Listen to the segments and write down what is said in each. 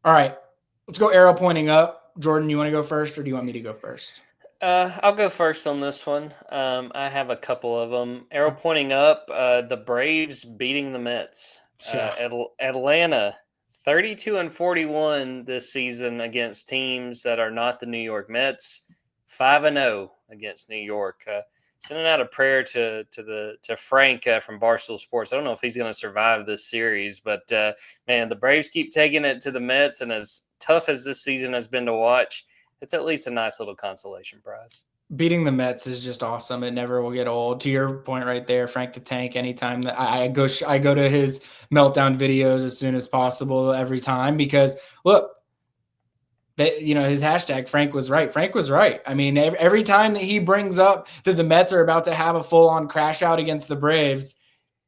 All right, let's go arrow pointing up. Jordan, you want to go first or do you want me to go first? I'll go first on this one. I have a couple of them. Arrow pointing up, the Braves beating the Mets. Yeah. Atlanta, 32-41 this season against teams that are not the New York Mets. 5-0 against New York. Sending out a prayer to Frank from Barstool Sports. I don't know if he's going to survive this series, but man, the Braves keep taking it to the Mets, and as tough as this season has been to watch, it's at least a nice little consolation prize. Beating the Mets is just awesome. It never will get old. To your point right there, Frank the Tank. Anytime that I go to his Meltdown videos as soon as possible every time because look, his hashtag Frank was right. Frank was right. I mean, every time that he brings up that the Mets are about to have a full on crash out against the Braves,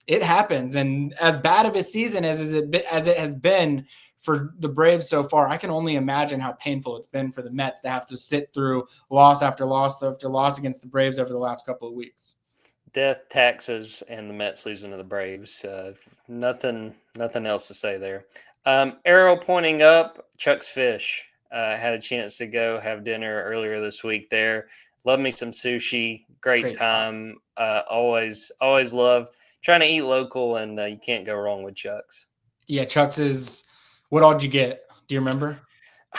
it happens. And as bad of a season as it has been for the Braves so far, I can only imagine how painful it's been for the Mets to have to sit through loss after loss after loss against the Braves over the last couple of weeks. Death, taxes, and the Mets losing to the Braves. Nothing else to say there. Arrow pointing up, Chuck's Fish. Had a chance to go have dinner earlier this week there. Love me some sushi. Great time. Always love trying to eat local, and you can't go wrong with Chuck's. Yeah, Chuck's is. What all did you get? Do you remember?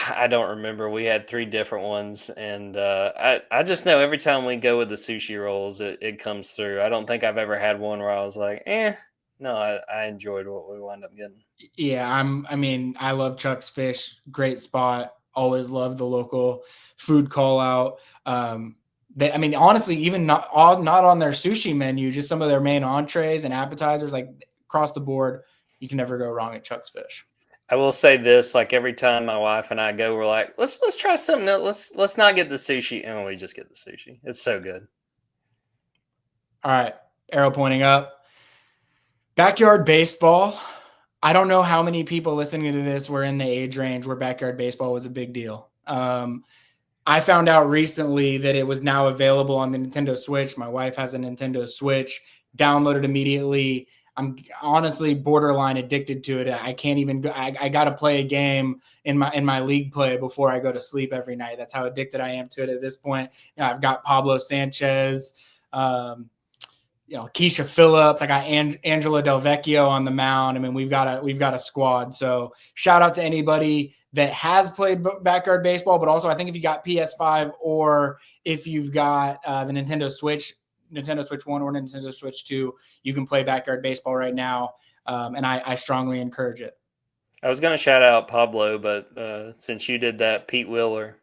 I don't remember. We had 3 different ones, and I just know every time we go with the sushi rolls, it comes through. I don't think I've ever had one where I was like, No, I enjoyed what we wound up getting. Yeah, I love Chuck's Fish. Great spot. Always love the local food call out. Honestly, even not on their sushi menu, just some of their main entrees and appetizers, like across the board, you can never go wrong at Chuck's Fish. I will say this: like every time my wife and I go, we're like, let's try something else. Let's not get the sushi, and we just get the sushi. It's so good. All right, arrow pointing up. Backyard baseball. I don't know how many people listening to this were in the age range where backyard baseball was a big deal. I found out recently that it was now available on the Nintendo Switch. My wife has a Nintendo Switch. Downloaded immediately. I'm honestly borderline addicted to it. I can't even go. I got to play a game in my league play before I go to sleep every night. That's how addicted I am to it at this point. I've got Pablo Sanchez, Keisha Phillips. I got Angela Del Vecchio on the mound. I mean, we've got a squad. So shout out to anybody that has played backyard baseball, but also I think if you got PS5 or if you've got the Nintendo Switch 1 or Nintendo Switch 2, you can play backyard baseball right now. And I strongly encourage it. I was going to shout out Pablo, but since you did that, Pete Wheeler,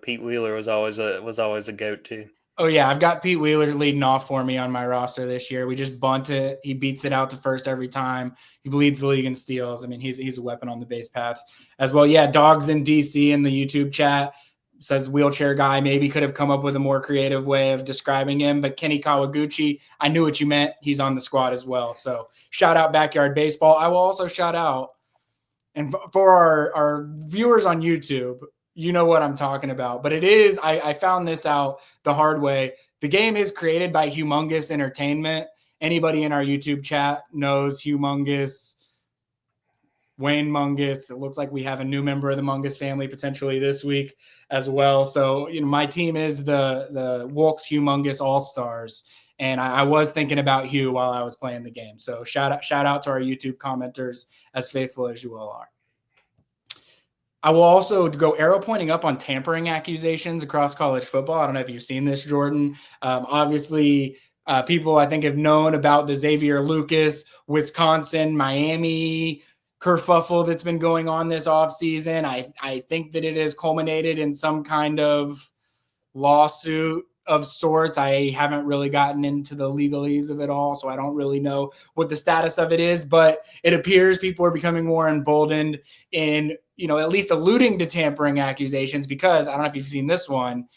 Pete Wheeler was always a goat too. Oh yeah. I've got Pete Wheeler leading off for me on my roster this year. We just bunt it. He beats it out to first every time. He leads the league in steals. I mean, he's a weapon on the base path as well. Yeah. Dogs in DC in the YouTube chat says wheelchair guy maybe could have come up with a more creative way of describing him, but Kenny Kawaguchi, I knew what you meant. He's on the squad as well. So shout out backyard baseball. I will also shout out, and for our viewers on YouTube, you know what I'm talking about, but it is, I found this out the hard way. The game is created by Humongous Entertainment. Anybody in our YouTube chat knows Humongous, Wayne Mungus. It looks like we have a new member of the Mungus family potentially this week as well. So, my team is the Wilkes Humongous All-Stars. And I was thinking about Hugh while I was playing the game. So shout out to our YouTube commenters, as faithful as you all are. I will also go arrow pointing up on tampering accusations across college football. I don't know if you've seen this, Jordan. Obviously, people I think have known about the Xavier Lucas, Wisconsin, Miami kerfuffle that's been going on this offseason. I think that it has culminated in some kind of lawsuit of sorts. I haven't really gotten into the legalese of it all, so I don't really know what the status of it is, but it appears people are becoming more emboldened in, at least alluding to tampering accusations, because I don't know if you've seen this one.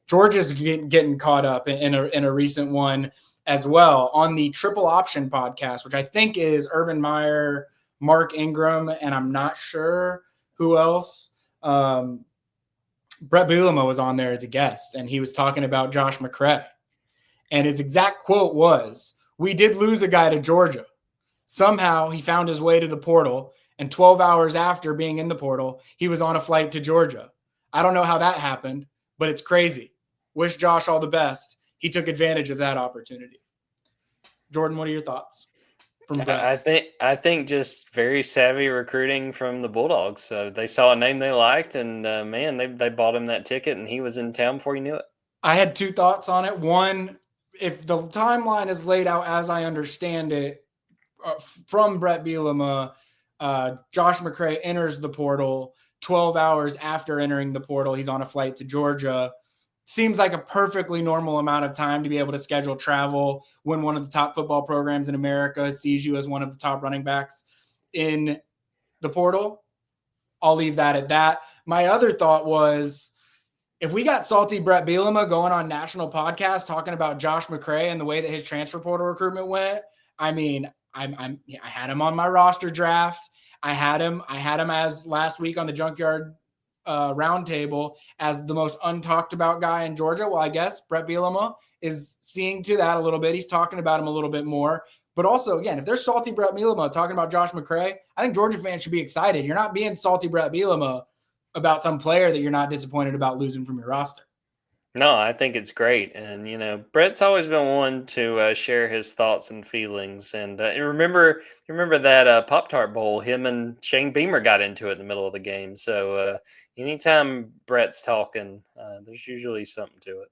Georgia's getting caught up in a recent one as well on the Triple Option podcast, which I think is Urban Meyer, Mark Ingram, and I'm not sure who else. Brett Bielema was on there as a guest, and he was talking about Josh McCray. And his exact quote was, "We did lose a guy to Georgia. Somehow he found his way to the portal, And 12 hours after being in the portal, he was on a flight to Georgia. I don't know how that happened, but it's crazy. Wish Josh all the best. He took advantage of that opportunity. Jordan, what are your thoughts from Brett? I think just very savvy recruiting from the Bulldogs. So they saw a name they liked, and man, they bought him that ticket, and he was in town before he knew it. I had two thoughts on it. One, if the timeline is laid out as I understand it, from Brett Bielema, Josh McCray enters the portal 12 hours after entering the portal. He's on a flight to Georgia. Seems like a perfectly normal amount of time to be able to schedule travel when one of the top football programs in America sees you as one of the top running backs in the portal. I'll leave that at that. My other thought was, if we got salty Brett Bielema going on national podcasts talking about Josh McCray and the way that his transfer portal recruitment went, I mean, I had him on my roster draft. I had him as last week on the Junkyard roundtable as the most untalked about guy in Georgia. Well, I guess Brett Bielema is seeing to that a little bit. He's talking about him a little bit more. But also, again, if there's salty Brett Bielema talking about Josh McCray, I think Georgia fans should be excited. You're not being salty Brett Bielema about some player that you're not disappointed about losing from your roster. No, I think it's great. And, Brett's always been one to share his thoughts and feelings. And remember that Pop-Tart Bowl, him and Shane Beamer got into it in the middle of the game. So anytime Brett's talking, there's usually something to it.